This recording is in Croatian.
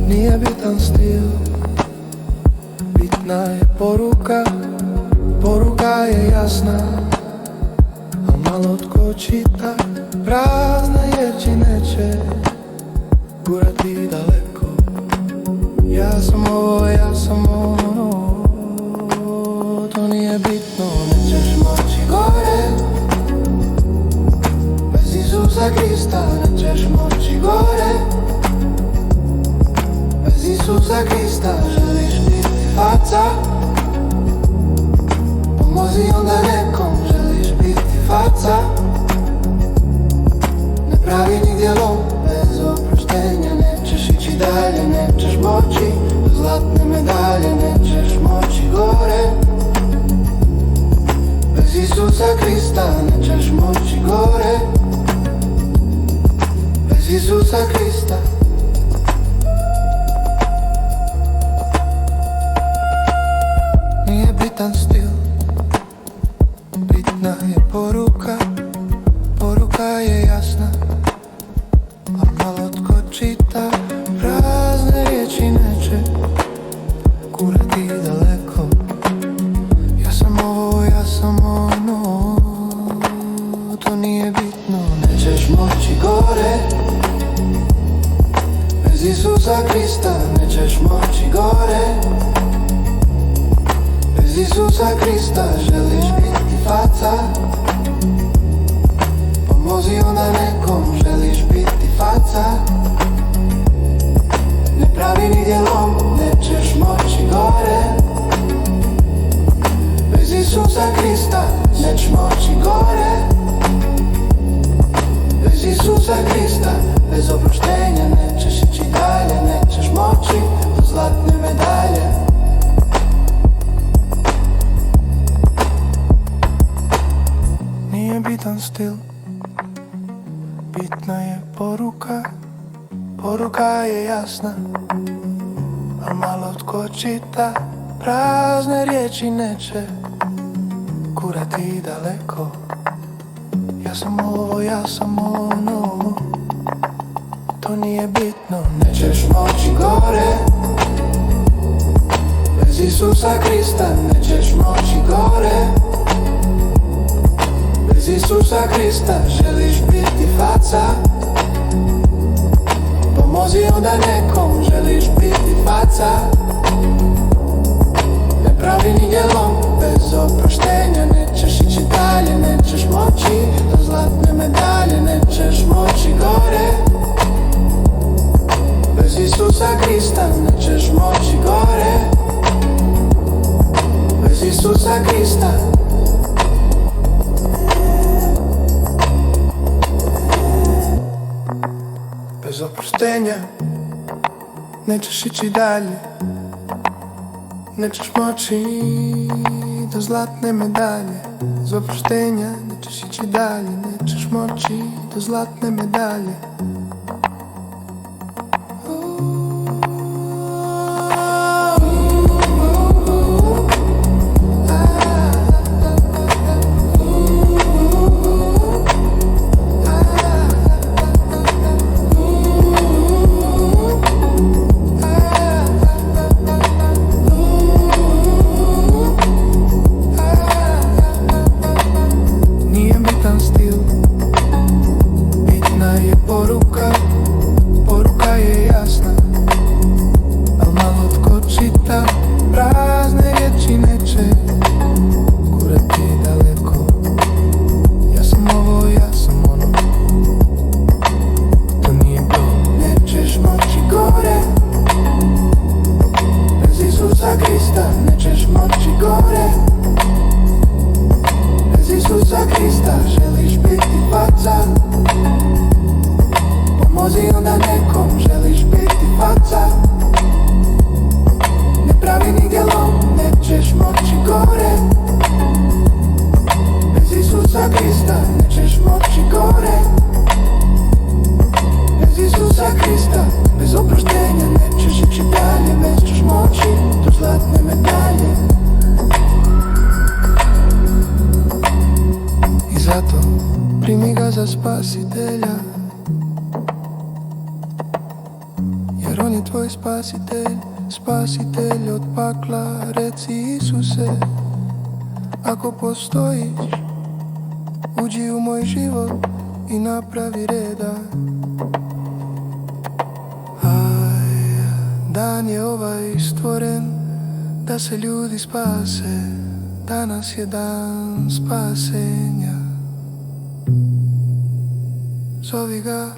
Nije bitan stil, bitna je poruka. Poruka je jasna, a malo tko čita. Prazne riječi neće gurati daleko. Ja sam ovo, ja sam ono, to nije bitno. Nećeš moći gore, bez Isusa Krista. Nećeš moći gore, bez Isusa Krista. Želiš biti faca, pomozi onda nekom. Želiš biti faca, ne pravi nigdje lom. Bez oproštenja nećeš ići dalje. Nećeš moći do zlatne medalje. Nećeš moći gore, bez Isusa Krista. Nećeš moći gore, bez Isusa Krista. Nije bitan stil, bitna je poruka. Poruka je jasna, a malo tko čita. Prazne riječi neće gurati daleko. Ja sam ovo, ja sam ono, to nije bitno. Nećeš moći gore, bez Isusa Krista. Nećeš moći gore, bez Isusa Krista. Želiš biti faca, pomozi onda nekom. Želiš biti faca, ne pravi nigdje lom. Nećeš moći gore, bez Isusa Krista. Nećeš moći gore, bez Isusa Krista. Bez oproštenja nećeš ići dalje. Nećeš moći do zlatne medalje. Nije bitan stil, bitna je poruka. Poruka je jasna, a malo tko čita. Prazne riječi neće gurati daleko. Ja sam ovo, ja sam ono, to nije bitno. Nećeš moći gore, bez Isusa Krista. Nećeš moći gore, bez Isusa Krista. Želiš biti faca, pomozi onda nekom. Želiš biti faca, ne pravi nigdje lom. Bez oproštenja nećeš ići dalje. Nećeš moći do zlatne medalje. Nećeš moći gore, bez Isusa Krista. Nećeš moći gore, bez Isusa Krista. Bez oproštenja nećeš ići dalje. Nećeš moći do zlatne medalje. Bez oproštenja nećeš ići dalje. Nećeš moći do zlatne medalje. moći do zlatne medalje. I zato primi ga za spasitelja, jer on je tvoj spasitelj, spasitelj od pakla. Reci Isuse, ako postojiš, uđi u moj život i napravi reda. Dan je ovaj stvoren da se ljudi spase, danas je dan spasenja. Zovi ga